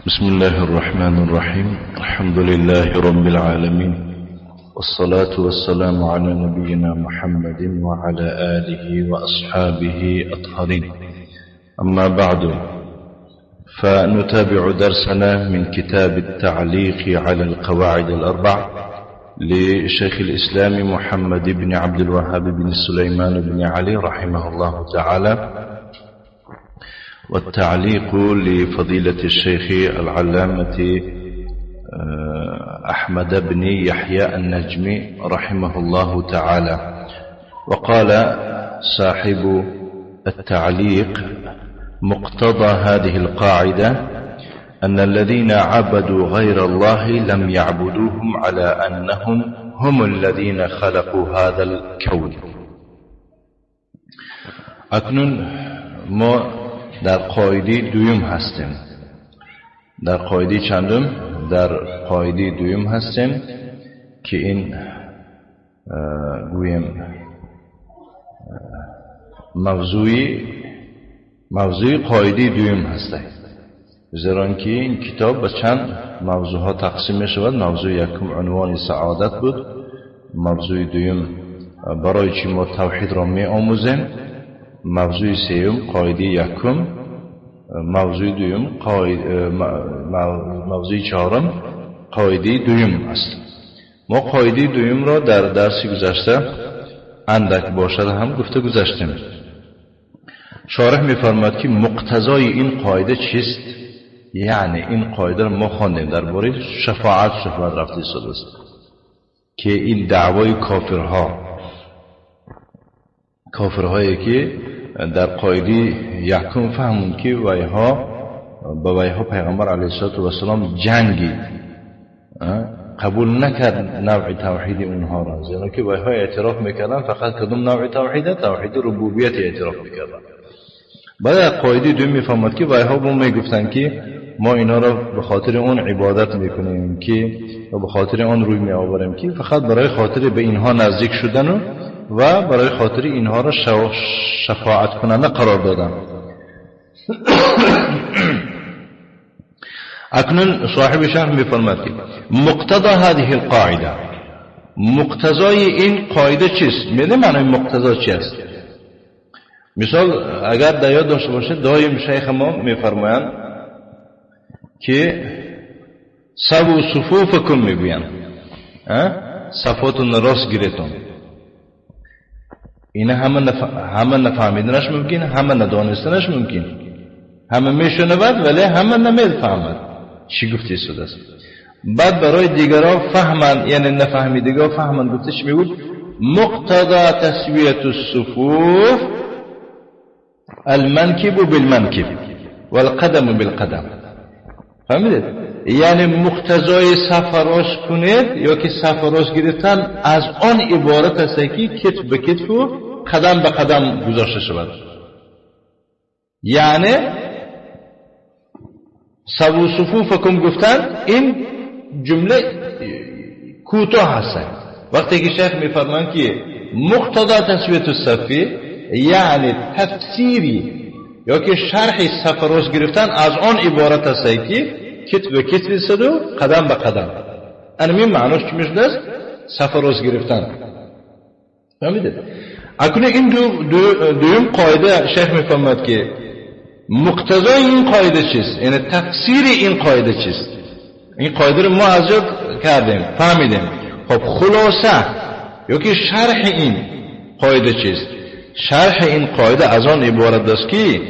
بسم الله الرحمن الرحيم. الحمد لله رب العالمين، والصلاة والسلام على نبينا محمد وعلى آله وأصحابه أطهرين. أما بعد، فنتابع درسنا من كتاب التعليق على القواعد الأربع لشيخ الإسلام محمد بن عبد الوهاب بن سليمان بن علي رحمه الله تعالى، والتعليق لفضيلة الشيخ العلامة أحمد بن يحيى النجمي رحمه الله تعالى. وقال صاحب التعليق: مقتضى هذه القاعدة أن الذين عبدوا غير الله لم يعبدوهم على أنهم هم الذين خلقوا هذا الكون. اکنون ما در قاعده دویم هستیم. در قاعده چندم؟ در قاعده دویم هستیم که این گویم موضوعی قاعده دویم هسته، زیرا که این کتاب به چند موضوع ها تقسیم می شود. موضوع یکم عنوان سعادت بود، موضوع دویم برای چی ما توحید را می آموزیم، موضوع سوم قاعده یکم، موضوع دویم موضوع چهارم قاعده دویم است. ما قاعده دویم را در درس گذشته اندک باشد هم گفته گذاشتیم. شارح می‌فرماید که مقتضای این قاعده چیست؟ یعنی این قاعده را ما خواندیم درباره شفاعت رفته شده است که این دعوای کافرهایی که در قاعده یکم فهمون که ویها پیغمبر علیه السلام جنگی قبول نکرد نوع توحید اونها را، زیرا که ویها اعتراف میکردن فقط کدوم نوع توحید ربوبیت اعتراف میکردن. بعد قاعده دوم میفهمد که ویها به ما میگفتن که ما اینا را به خاطر اون عبادت میکنیم که و به خاطر اون روی میآوریم که فقط برای خاطر به اینها نزدیک شدن و برای خاطر اینها را شفاعت کننده قرار دادن. اکنون صاحب شرح میفرماید که مقتضى هذه القاعده، مقتضای این قاعده چیست؟ میدونی معنی مقتضا چی است؟ مثال اگر در یاد داشته باشید، دایم شیخ ما میفرمایند که سبو صفوفکم میگویند، صفاتون راست گیرتون. این همه نفهمیدنش ممکن، همه ندانستنش ممکن، همه میشنود ولی همه نمیفهمد چی گفته شده است. بعد برای دیگران فهمند، یعنی نفهمیدگان فهمند، گفته چی میگوید؟ مقتضى تسویت الصفوف المنکب بالمنکب والقدم بالقدم. فهمیدید؟ یعنی مقتضای صف راست کنید یا که صف راست گرفتن از آن عبارت است که کتف به کتف و قدم به قدم گذاشته شود. یعنی سبو صفوفکم گفتن این جمله کوتاه هست. وقتی که شیخ میفرمایند که مقتضا تسویت الصف یعنی تفسیری یا که شرح صف راست گرفتن از آن عبارت است که کتف به کتف است و قدم به قدم. این معناش چی میشه است؟ صف راست گرفتن. فهمیدید؟ اکنون این دویم قاعده شیخ میفهمد که مقتضای این قاعده چیست؟ یعنی تفسیر این قاعده چیست؟ این قاعده رو ما از یاد کردیم، فهمیدیم. خب خلاصه یا که شرح این قاعده چیست؟ شرح این قاعده از آن عبارت است که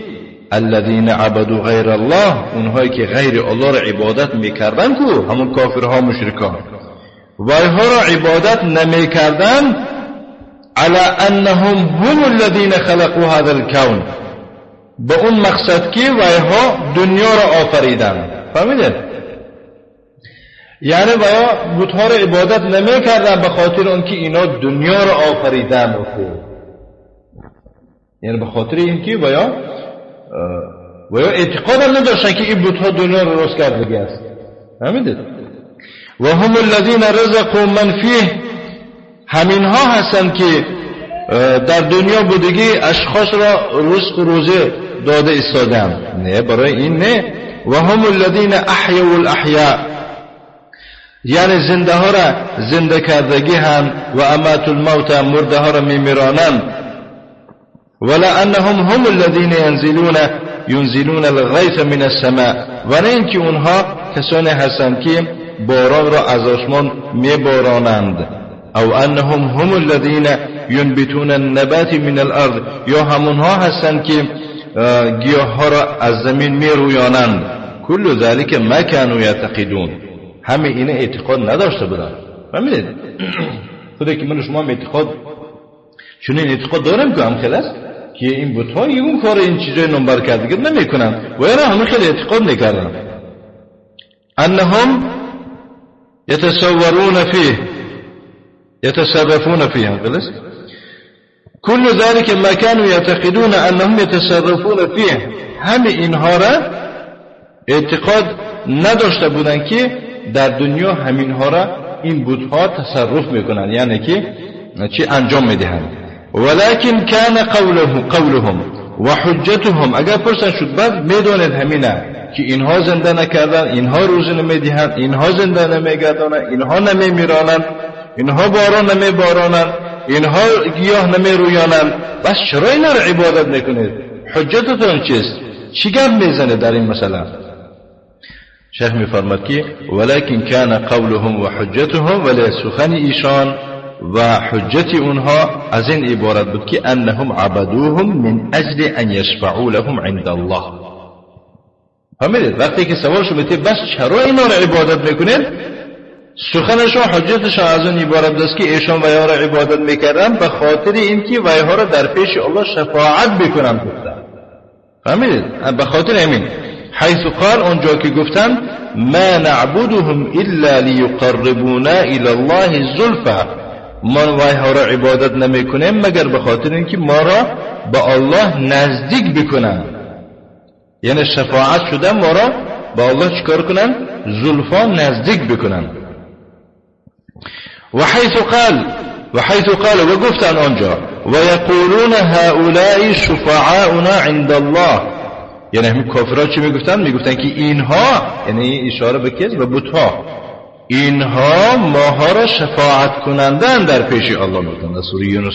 الذين عبدوا غیر الله، اونهایی که غیر الله را عبادت میکردن، کو همون کافرها مشرکان، ویها را عبادت نمیکردن، على انهم هم الذين خلقوا هذا الكون، به اون مقصد که ویها دنیا را آفریدن. فهمیدید؟ یعنی ویها بتها را عبادت نمیکردن به خاطر اون که اینا دنیا را آفریدن، یعنی به خاطر این که ویها اعتقاد هم نداشتن که این بتها دنیا را راست کرده است. فهمیدید؟ و هم الذين رزقوا من فيه، همین ها هستند که در دنیا بودگی اشخاص را رزق و روزه داده ایستادند. نه، برای این نه و هم الذین احیوا الاحیاء، یعنی زنده ها را زنده کردگی هم، و اماتوا الموت، مرده ها را میمیرانند. ولا انهم هم الذين ينزلون الغيث من السماء، و نه اینکه اونها کسانی هستند که باران را از آسمان میبارانند. او انهم هم الذين ينبتون النبات من الارض، یا همونها هستند که گیاه ها را از زمین میرویانند. کل ذلك ما كانوا يعتقدون، همه این اعتقاد نداشته بودند. فهمیدید؟ خودی که من شما اعتقاد چون اعتقاد دارم که هم خلاص که این بت‌ها اون کار این چیزای نمبر کرده نمیکنن، و اینا همه خیلی اعتقاد میکردن. انهم يتصورون فيه يتصرفون فيه، خلاص كل ذلك ما كانوا يعتقدون انهم يتصرفون فيه، همه اینها را اعتقاد نداشته بودن که در دنیا همینها را این بت‌ها تصرف میکنن، یعنی که چی انجام میدهند. ولكن كان قولهم و حجتهم، اگر پرسن شد بعد میدونید همینه که اینها زنده نکردن، اینها روزی نمیدهند، اینها زنده نمیگردانند، اینها نمیمیرانند، اینها باران نمیبارانند، اینها گیاه نمیرویانند، بس چرا اینا رو عبادت میکنید؟ حجتتون چیست؟ چی گپ میزنه در این مسئله؟ شیخ میفرماد که ولكن كان قولهم و حجتهم، ولی سخن ایشان و حجت اونها از این عبارت بود که انهم عبدوهم من اجل ان يشفعوا لهم عند الله. فهمیدید؟ وقتی که سوال شما میشه بس چرا اینا رو عبادت میکنید، سخنشون حجتشون از اون عبارت است که ایشان ویها را عبادت میکردن به خاطر اینکه ویها را در پیش الله شفاعت بکنن. فهمیدید؟ به خاطر همین حیث قال، اونجا که گفتن ما نعبدهم الا لیقربونا الى الله زلفا، ما ویها را عبادت نمی کنیم مگر به خاطر اینکه ما را به الله نزدیک بکنن، یعنی شفاعت شده ما را به الله چکار کنن؟ زلفا نزدیک بکنن. و حیث قال و گفتن آنجا و یقولون هؤلاء شفعاؤنا عند الله، یعنی همین کافرها چی میگفتن؟ میگفتن که اینها، یعنی اشاره به کس و بتها، اینها ماها را شفاعت کنندن در پیش الله میگن. سوره یونس.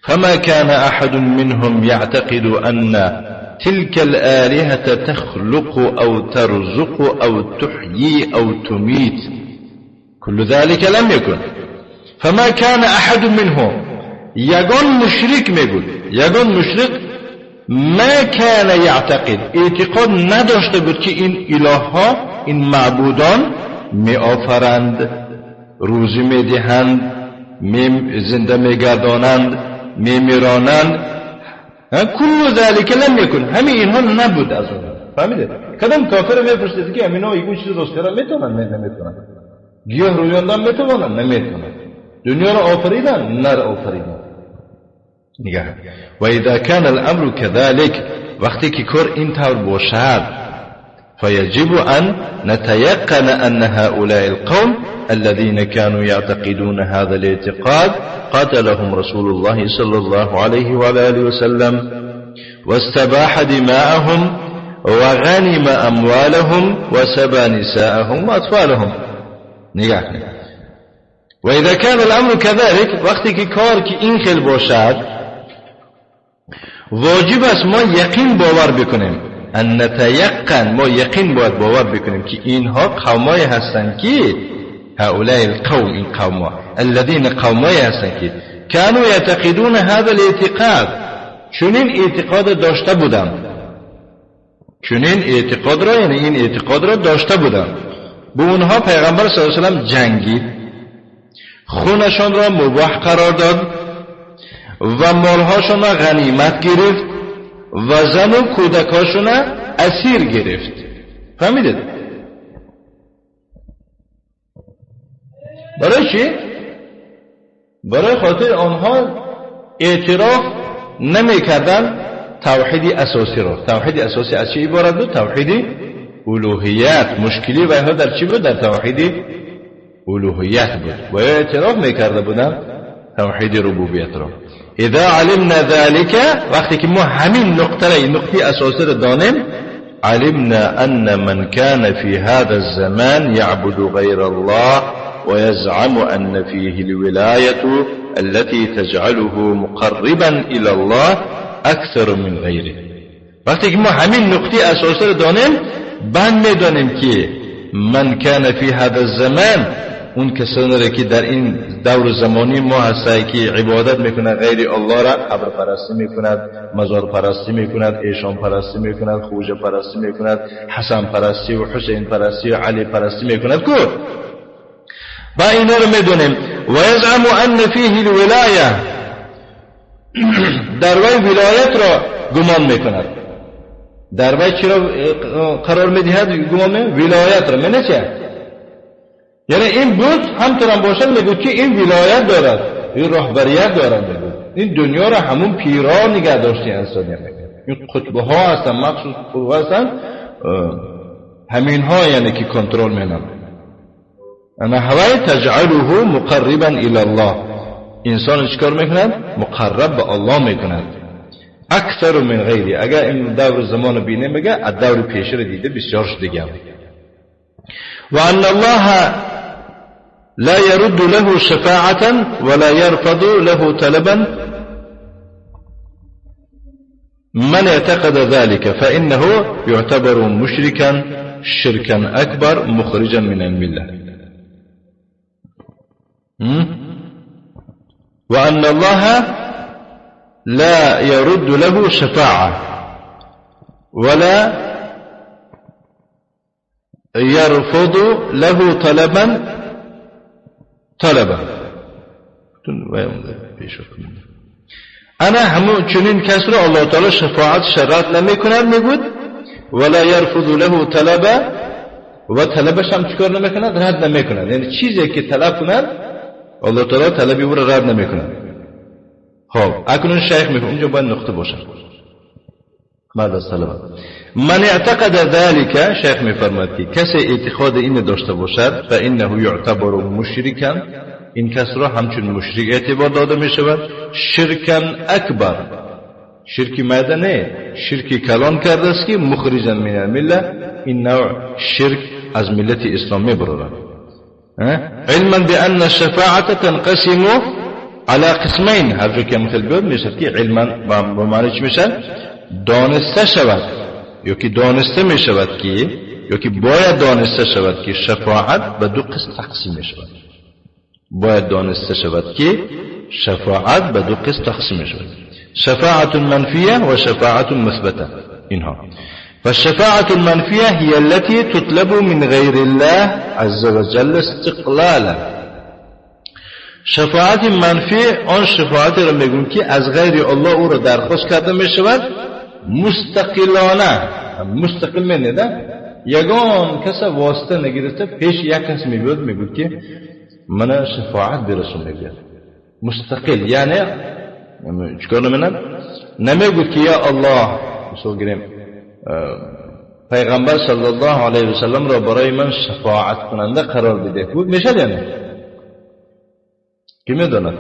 فما كان احد منهم يعتقد ان تلك الآلهة تخلق او ترزق او تحيي او تميت، كل ذلك لم يكن. فما كان احد منهم، یگان مشرک میگود، یگان مشرک ما كان يعتقد، اعتقاد نداشته بود که این الهها، این معبودان می آفرند، روزی می دهند، زنده می گردانند، می میرانند. کل ذلك لم يكن، همه اینها نبود از اون. فهمیده؟ کدام کافر میپرسید که همینا این چیز درست کردن میتونن؟ نمیتونن. گیاه رویاندن میتونن؟ نمیتونن. دنیا رو آفریدن؟ نه آفریدن. نگاه. و اذا كان الامر كذلك، وقتی که کار این طور باشد، فيجب أن نتيقن أن هؤلاء القوم الذين كانوا يعتقدون هذا الاعتقاد قاتلهم رسول الله صلى الله عليه وآله وسلم واستباح دماءهم وغنم أموالهم وسبى نساءهم وأطفالهم. نگاه. وإذا كان الأمر كذلك، وقتی که کار که این خیل باشد، واجب است ما یقین باور بکنیم، ان نتيقن، ما یقین باید باور بکنیم که اینها قومای هستند که هؤلاء القوم، این قوما الذين قومای هستند که كانوا يعتقدون هذا الاعتقاد، چنین اعتقاد داشته بودند، چنین اعتقاد را، یعنی این اعتقاد را داشته بودند. به اونها پیغمبر صلی الله علیه و سلم جنگید، خونشان را مباح قرار داد و مالهاشان را غنیمت گرفت و زن و کودکاشون را اسیر گرفت. فهمیدید؟ برای چی؟ برای خاطر آنها اعتراف نمی کردن توحید اساسی را. توحید اساسی از چی عبارت بود؟ توحید الوهیت. مشکلی و ها در چی بود؟ در توحید الوهیت بود و اعتراف می کرده بودن توحید ربوبیت را. اذا علمنا ذلك، وقتی که ما همین نقطه اساسی را دانیم، علمنا أن من كان في هذا الزمان يعبد غير الله ويزعم أن فيه الولاية التي تجعله مقربا إلى الله أكثر من غيره. وقتی که ما همین نقطه اساسی رو دانیم، بعد میدانیم که من کان فی هذا الزمان، اون کسانی را که در این دور زمانی ما هستند که عبادت میکنند غیر الله را، قبر پرستی میکند، مزار پرستی میکند، ایشان پرستی میکند، خوجه پرستی میکند، حسن پرستی و حسین پرستی و علی پرستی میکند کو. با اینا رو میدونیم. و یزعم ان فیه الولایه، در وی ولایت را گمان میکند. در وی چرا قرار میدهد گمان میکند؟ ولایت را منه چه؟ یعنی این بود همطور هم باشد میگود که این ولایت دارد، این رهبریت دارد میگود. این دنیا را همون پیران نگه داشتی انسانی میگود. این قطبه ها هستن، مخصوص قطبه هستن، همین ها یعنی که کنترل مینم. اما هوای تجعله مقربا الى الله، انسان چکار میکند؟ مقرب به الله میکند. اکثر من غیری، اگر این دور زمان بینه میگه از دور پیش رو دیده بسیارش دیگه. و ان الله لا يرد له شفاعة ولا يرفض له طلبا من اعتقد ذلك فإنه يعتبر مشركا شركا أكبر مخرجا من الملة. وأن الله لا يرد له شفاعة ولا يرفض له طلبا انا همون چنین کس رو الله تعالی شفاعت شرط نمیکند میگود، ولا يرفض له طلبا، و طلبش هم چیکار نمیکند؟ رد نمیکند. یعنی چیزی که طلب کند الله تعالی طلبی او را رد نمیکند. خب اکنون شیخ میگه اونجا باید نقطه باشه بعد از طلب. من اعتقد ذلك، شیخ میفرماید که کسی اعتقاد این داشته باشد فانه یعتبر مشرکا، این کس را همچون مشرک اعتبار داده می شود. شرکا اکبر، شرکی مدنه، شرکی کلان کرده است که مخرجا من المله، این نوع شرک از ملت اسلام می برود. علما بان الشفاعه تنقسم على قسمین، هر جا که مثل بیاد میشه که علما با معنی چی میشه؟ دانسته شود، یا که دانسته می شود که، یا که باید دانسته شود که شفاعت به دو قسم تقسیم می شود. باید دانسته شود که شفاعت به دو قسم تقسیم می شود. شفاعت منفیه و شفاعت مثبته. اینها. فالشفاعة المنفية هي التي تطلب من غير الله عز وجل استقلالا. شفاعت منفی آن شفاعتی را میگویم که از غیر الله او را درخواست کرده می شود مستقلانه. مستقل منه یگان کس واسطه نگیرسته پیش یک کس میگوید میگوید که من شفاعت برسون میگوید مستقل، یعنی چکار نمینم نمیگوید که یا الله مثال گریم پیغمبر صلی الله علیه وسلم را برای من شفاعت کننده قرار بده، بود میشه یعنی کی میداند؟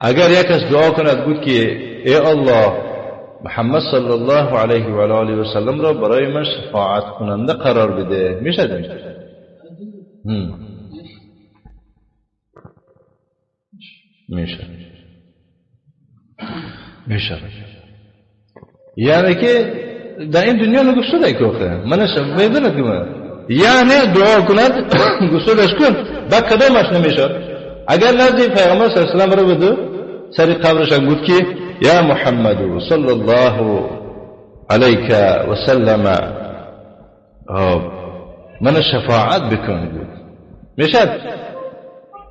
اگر یک کس دعا کند بود که ای الله محمد صلی الله علیه و آله و سلم را برای من شفاعت کننده قرار بده، میشه دیگه؟ میشه. یعنی که در این دنیا نگفته ده که من میدونم که من یعنی دعا کند گسلش کن بعد کدامش نمیشه. اگر نزدیک پیغمبر صلی الله علیه و آله بده سر قبرش بود که یا محمد صلی الله علیک و سلم من شفاعت بکن بود، میشه؟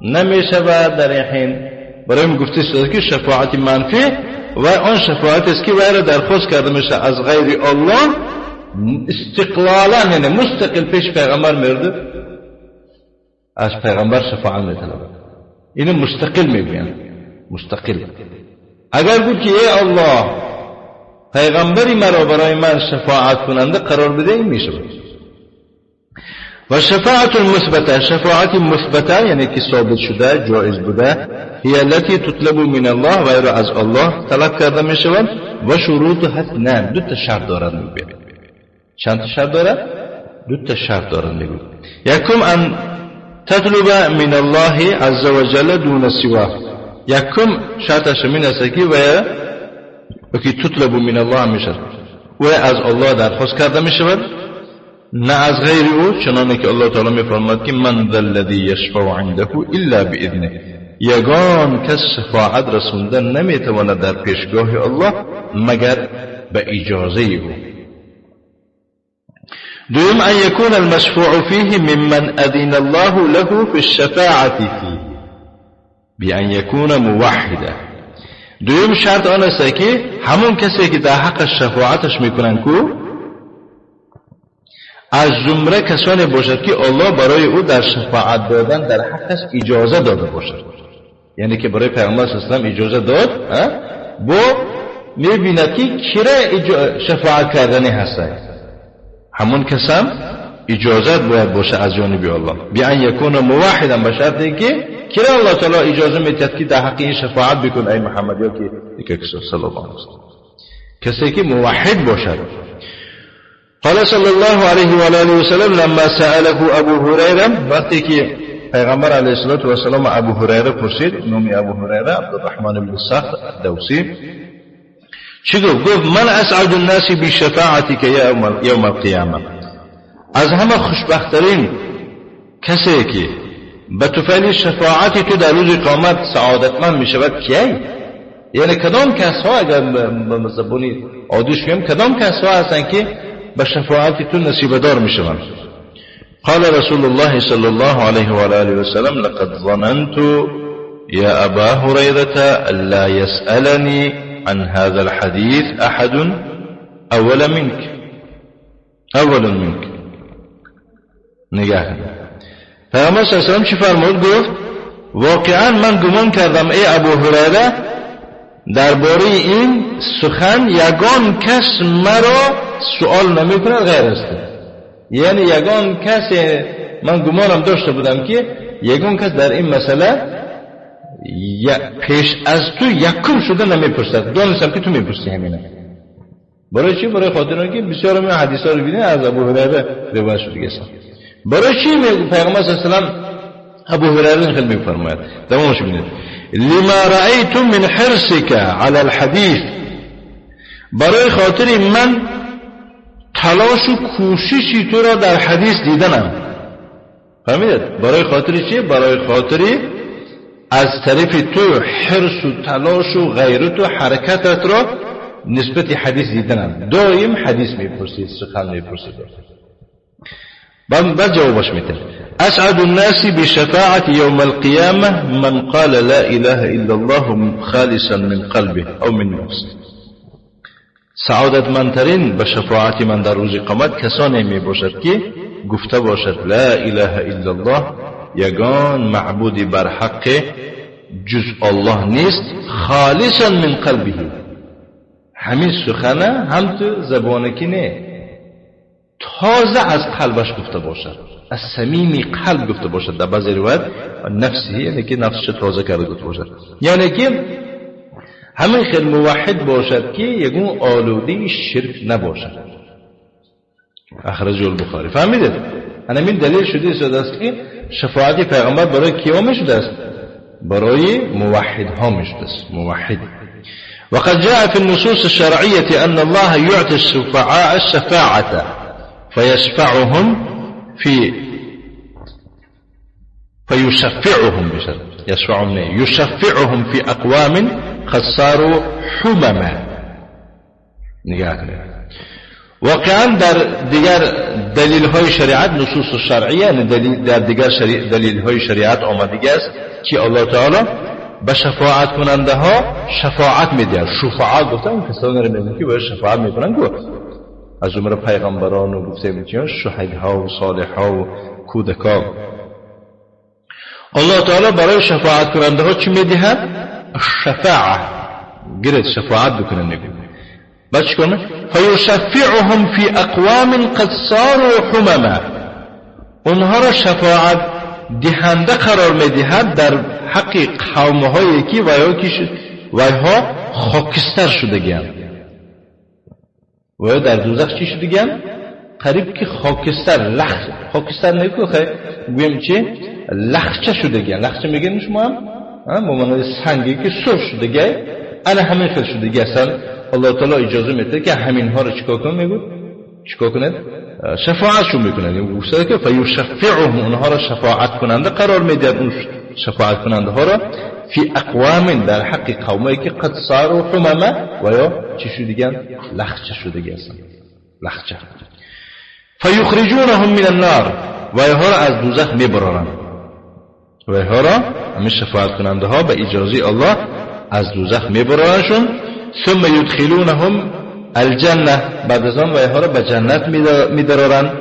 نمیشه. و در این حین برای من گفته شده که شفاعت منفی و آن شفاعت است که وی را درخواست کرده میشه از غیر الله استقلالا، یعنی مستقل پیش پیغمبر میرده از پیغمبر شفاعت میطلبه. اینو مستقل میگن، مستقل. اگر بود که ای الله پیغمبری مرا برای من شفاعت کننده قرار بده این میشه. و شفاعت المثبته، شفاعت مثبته یعنی که ثابت شده جایز بوده، هی التي تطلب من الله و را از الله طلب کرده می شود و شروط نه دو تا شرط دارد میگه. چند تا شرط داره؟ 2 تا شرط داره نگو. یکم ان تطلب من الله عز وجل دون سواه. یکم شرطش من است که و که تطلب من الله میشه و از الله درخواست کرده میشود، نه از غیر او، چنانه که الله تعالی میفرماید که من ذا الذی یشفع عنده الا باذنه. یگان کس شفاعت رسوندن نمیتواند در پیشگاه الله مگر به اجازه او. دوم ان یکون المشفوع فیه ممن اذن الله له فی الشفاعت فیه بان یکون موحدا. دوم شرط آن است که همون کسی که در حق شفاعتش میکنن کو از زمره کسانی باشد که الله برای او در شفاعت دادن در حقش اجازه داده باشد. یعنی که برای پیغمبر صلی الله علیه و اجازه داد، با میبیند که کرا شفاعت کردنی هست، همون کسم اجازت باید باشه از جانب الله. بیان یکون موحدا، به شرطی که کرا الله تعالی اجازه میدهد که در حق این شفاعت بکن ای محمد، یا که صلی الله علیه و سلم، کسی که موحد باشد. قال صلی الله علیه و آله و سلم لما سأله ابو هریره، وقتی که پیغمبر علیه الصلاة و السلام ابو هریره پرسید، نام ابو هریره عبدالرحمن بن صخر الدوسی، چی گفت؟ گفت من اسعد الناس بشفاعتک یوم القیامه. از همه خوشبختترین کسی که به طفیل شفاعت تو در روز قیامت سعادتمند می شود کیه؟ یعنی کدام کس ها، اگر به زبانی عادیش بگم، کدام کس ها هستن که به شفاعت تو نصیب دار می شوند؟ قال رسول الله صلی الله علیه و آله و سلم لقد ظننت یا ابا هریره لا يسألني عن هذا الحديث احد اول منك. نگاه کن پیغمبر صلی الله علیه و سلم چی فرمود؟ گفت واقعا من گمان کردم ای ابو هریره درباره این سخن یگان کس مرا سوال نمی کند غیر است. یعنی یگان کس، من گمانم داشته بودم که یگان کس در این مسئله پیش از تو یکم شده نمیپرسد. دانستم که تو میپرسی همینه. برای چی؟ برای خاطر اینکه بسیار من حدیثا رو دیدین از ابو هریره روایت شده است. برای چی پیغمبر صلی الله علیه و آله ابو هریره خیلی میفرماید، تمامش ببینید، لما رأيت من حرصك على الحديث، برای خاطر من تلاش و کوششی تو را در حدیث دیدنم. فهمیدید؟ برای خاطر چی؟ برای خاطر از طرف تو حرص و تلاش و غیرت و حرکتت را نسبت حدیث دیدنم. دائم حدیث میپرسید، سخن میپرسید. بعد جوابش میده اسعد الناس بشفاعة يوم القيامة من قال لا اله الا الله خالصا من قلبه او من نفسه. سعادت منترین به شفاعت من در روز قیامت کسانی می باشد که گفته باشد لا اله الا الله، یگان معبودی بر حق جز الله نیست، خالصا من قلبه، همین سخنه هم تو زبانه که نه، تازه از قلبش گفته باشد، از صمیم قلب گفته باشد. در بعضی روایت نفسی، یعنی که نفسش تازه کرده گفته باشد، یعنی که همین خیلی موحد باشد که یگون آلوده شرک نباشد. اخرجه البخاری. فهمیدید؟ همین دلیل شده است که شفاعت پیغمبر برای کیا می شده است؟ برای موحد ها می شده است. موحد. وقد جاء في النصوص الشرعية أن الله يعطي الشفعاء الشفاعة فيشفعهم يشفعهم في أقوام قد صاروا حمما. نگاه کنید. واقعا در دیگر دلیل های شریعت، نصوص شرعیه، یعنی در دیگر دلیل های شریعت آمده است که الله تعالی به شفاعت کننده ها شفاعت میده. شفاعت گفتن کسانی رو میگن که باید شفاعت میکنن، گفت از جمله پیغمبران و گفته میگن شهیدها و صالحها و کودکان. الله تعالی برای شفاعت کننده ها چی میدهد؟ شفاعت. گرد شفاعت بکنن میگن. بعد چی کنه؟ فیشفعهم فی اقوام قد صاروا حمما. اونها را شفاعت دهنده قرار میدهد در حق قومهایی که ویها خاکستر شده گیند. و در دوزخ چی شده گیند؟ قریب که خاکستر خاکستر نگو گویم چی لخچه شدگی لخچه میگن شما هم با معنی سنگی که سر شدگی انا همین خیل شدگی اصلا الله تعالی اجازه میده که همین ها رو چیکار کنه میگو چیکار کنه شفاعتشون میکنه این گوشه که فیشفعهم اونها را شفاعت کننده قرار میده اون شفاعت کننده ها را فی اقوام در حق قومی که قد صاروا حمما و یا چی شدگی لخچه شدگی اصلا لخچه فیخرجونهم من النار و اینها را از دوزخ میبرارن و اینها را همین شفاعت کننده ها به اجازه الله از دوزخ میبرارنشون ثم یدخلونهم الجنه بعد از آن و اینها را به جنت میدرارن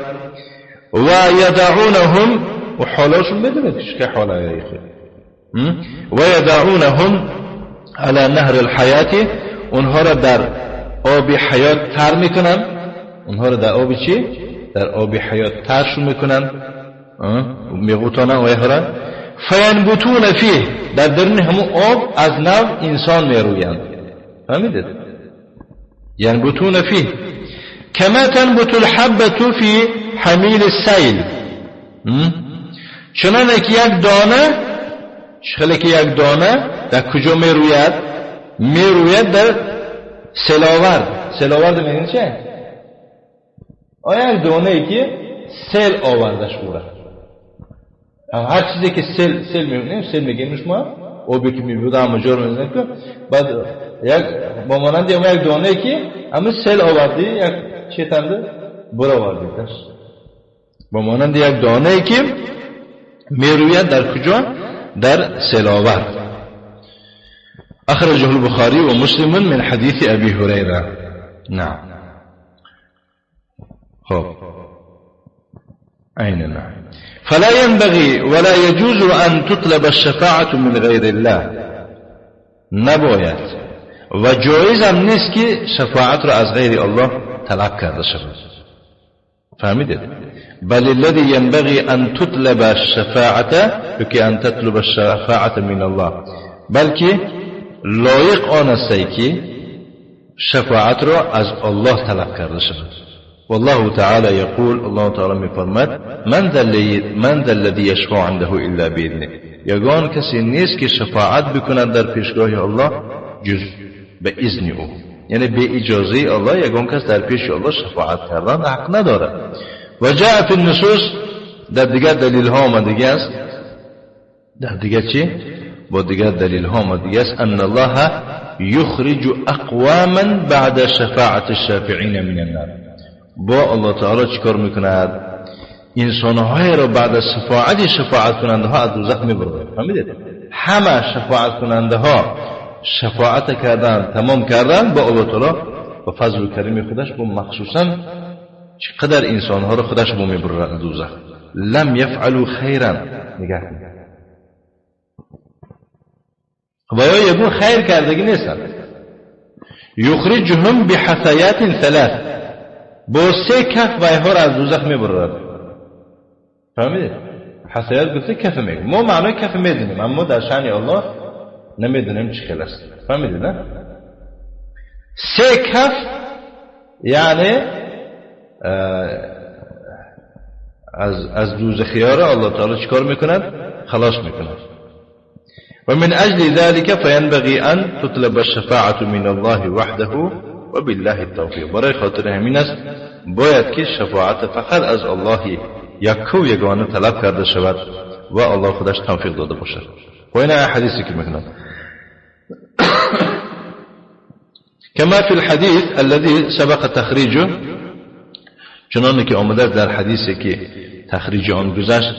و یدعونهم و حالاشون بدونید که حالای و یدعونهم على نهر الحیات اونها را در آب حیات تر میکنن اونها را در آب چی؟ در آب حیات ترشون میکنن میغوتانن و اینها را فینبتون فیه در درون همون آب از نو انسان میرویند فهمیدید؟ ینبتون فیه کما تنبت الحبة فی حمیل السیل چنانه که یک دانه شخله که یک دانه در کجا میروید؟ میروید در سیلاورد میگن چه؟ آیا یک دانه ای که سیل آوردش بوره هر چیزی که سیل میبینیم سیل میگیم شما آبی که میبوده همه جا رو میزنیم که بعد یک با مانند یک دانه ای که همه سیل آوردی یک چه تنده برا آوردیدش با مانند یک دانه ای که میروید در کجا؟ در سیلاور اخرجه البخاری و مسلم من حدیث ابی هریره نعم خب أين نعم فلا ينبغي ولا يجوز أن تطلب الشفاعة من غير الله نباید و جایز هم نیست که شفاعت را از غیر الله طلب کرده شود فهمیدید بل الذي ينبغي أن تطلب الشفاعة بك أن تطلب الشفاعة من الله بلکه لایق آن است که شفاعت را از الله طلب کرده شود والله تعالى يقول الله تعالى میفرماید من ذا الذي يشفع عنده الا باذنه یگان کسی نیست که شفاعت بکند در پیشگاه الله جز به اذن او یعنی به اجازه الله یگان کس در پیش الله شفاعت کردن حق نداره و جاء في النصوص در دیگر دلیل ها آمده است در دیگر چی با دیگر دلیل ها آمده است ان الله يخرج اقواما بعد شفاعت الشافعين من النار با الله تعالی چیکار میکند انسان‌های را بعد از شفاعت کننده ها از دوزخ میبره فهمیدید همه شفاعت کننده ها شفاعت کردن تمام کردن با الله تعالی و فضل و کریم خودش با مخصوصا چقدر انسان‌ها را خودش با میبره از دوزخ لم يفعلوا خیرا نگاه و یا یگون خیر کردگی نیستن یخرجهم بحثیات ثلاث با سه کف وایها را از دوزخ میبرد فهمیدید حسیات گفته کف میگه ما معنای کف میدونیم اما در شأن الله نمیدونیم چی خیلی است فهمیدید نه سه کف یعنی از دوزخی‌ها را الله تعالی چیکار میکند خلاص میکند و من اجل ذلك فينبغي ان تطلب الشفاعة من الله وحده و بالله التوفیق برای خاطر همین است باید که شفاعت فقط از الله یک و یگانه طلب کرده شود و الله خودش توفیق داده باشد و این حدیثی که میکنم كما في الحديث الذي سبق تخريجه چنانه که آمده در حدیثی که تخریج آن گذشت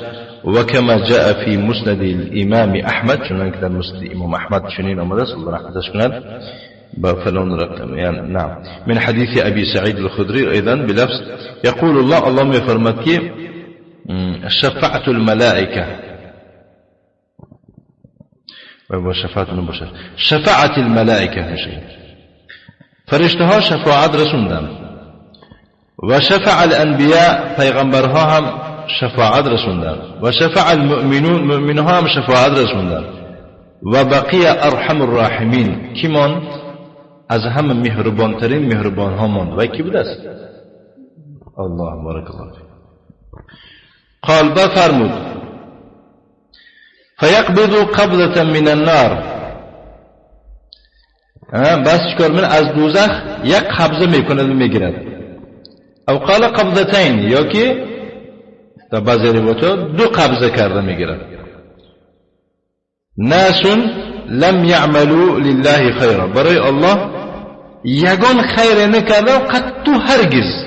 و كما جاء في مسند الامام احمد چنانه که در مسند امام احمد چنین آمده است الله رحمتش کند بفلون رقم يعني نعم من حديث أبي سعيد الخدري أيضا بلفظ يقول الله اللهم يفرمك شفعت الملائكة شفعت الملائكة فرشتها شفاعت رسوندن و شفع الانبیاء پیغمبرها هم شفاعت رسوندن و شفع المؤمنون مؤمنها هم شفاعت رسوندن و بقی ارحم الراحمین کیمان از همه مهربانترین مهربان ها ماند و کی بود است الله بارك الله فيك. قال بفرمود فيقبض قبضة من النار، بس چکار من از دوزخ یک قبضه میکند و میگیرد. او قال قبضتین، یا که در بعضی روایات دو قبضه کرده میگیرد. ناس لم يعملوا لله خيرا، برای الله یگان خیر نکرده و قد تو هرگز.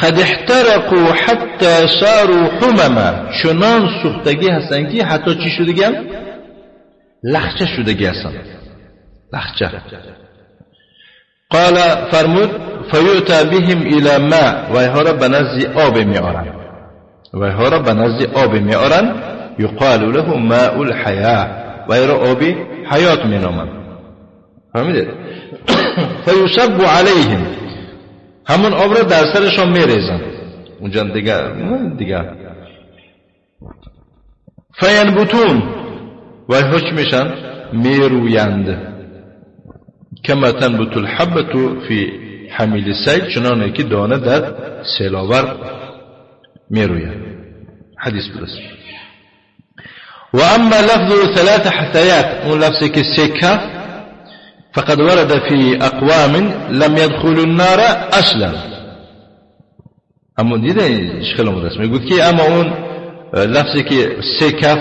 قد احترقوا حتى صاروا حمما، چنان سوختگی هستن که حتی چی شدگی؟ لخچه شدگی هستن، لخچه. قال فرمود فیؤتی بهم الى ماء، و اینها را به نزد آب میآرند، و اینها را به نزد آب میآرند. یقال له ماء الحیاة، و این را آب حیات مینامند. فهمیدید؟ فیصب علیهم، همون آب را در سرشان میریزند اونجا دیگه. فینبتون، و اینها چی میشن؟ میرویند. کما تنبت الحبة فی حمیل السیل، چنانه که دانه در سیلاور میروید. حدیث برسید. و اما لفظ ثلاث حثیات، اون لفظی که سکه، فقد ورد في اقوام لم يدخلوا النار اصلا. اما دیده اشکال مدرس میگوید که اما اون لفظی که سه کف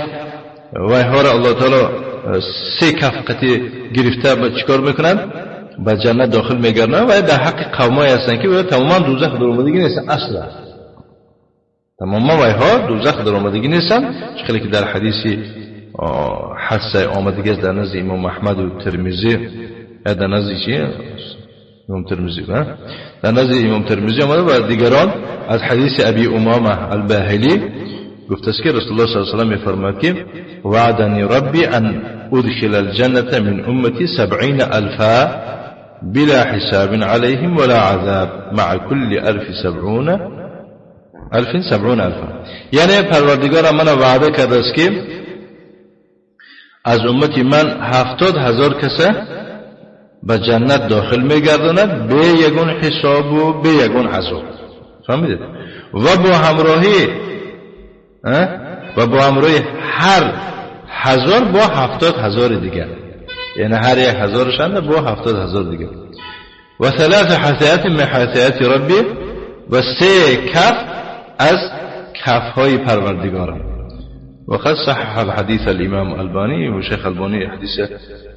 و هر الله تعالی سه کف قطعی گرفته با چیکار میکنند؟ با جنت داخل میگردند و در حق قومایی هستند که تماما دوزخ در آمدگی نیستن اصلا. تماما وایها دوزخ در آمدگی نیستن، چخیلی که در حدیثی حدث آمدگی است در نزد امام احمد و ترمذی، در نزد چیه؟ امام ترمذی، در نزد امام ترمذی آمده و دیگران از حدیث ابی امامه الباهلی گفت است که رسول الله صلی الله علیه و آله میفرماید که وعدنی ربی ان ادخل الجنة من امتی 70,000 بلا حساب عليهم ولا عذاب مع كل 70,000. یعنی پروردگار من وعده کرده است که از امتی من 70,000 کسه به جنت داخل میگرداند به یگون حساب و به یگون عذاب. فهمیدید؟ و با همراهی هر 1000 با 70,000 دیگر، یعنی هر 1,000 شند با 70,000 دیگر. و ثلاث حثیات من حثیات ربی، و سه کف از کف های پروردگارم. و قد صحح الحديث الامام البانی، و شیخ البانی حدیث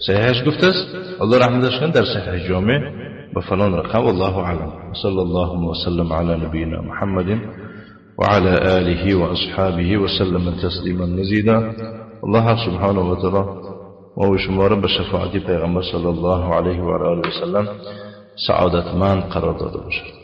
صحیحش گفته است، الله رحمتش کنه، در صحیح جامع به فلان رقم. والله اعلم. صلی الله وسلم علی نبینا محمد وعلى آله وأصحابه وسلم تسليما مزيدا. الله سبحانه وتعالى و شما را به شفاعت پیغمبر صلی الله علیه و آله و سلم سعادتمند قرار داده باشد.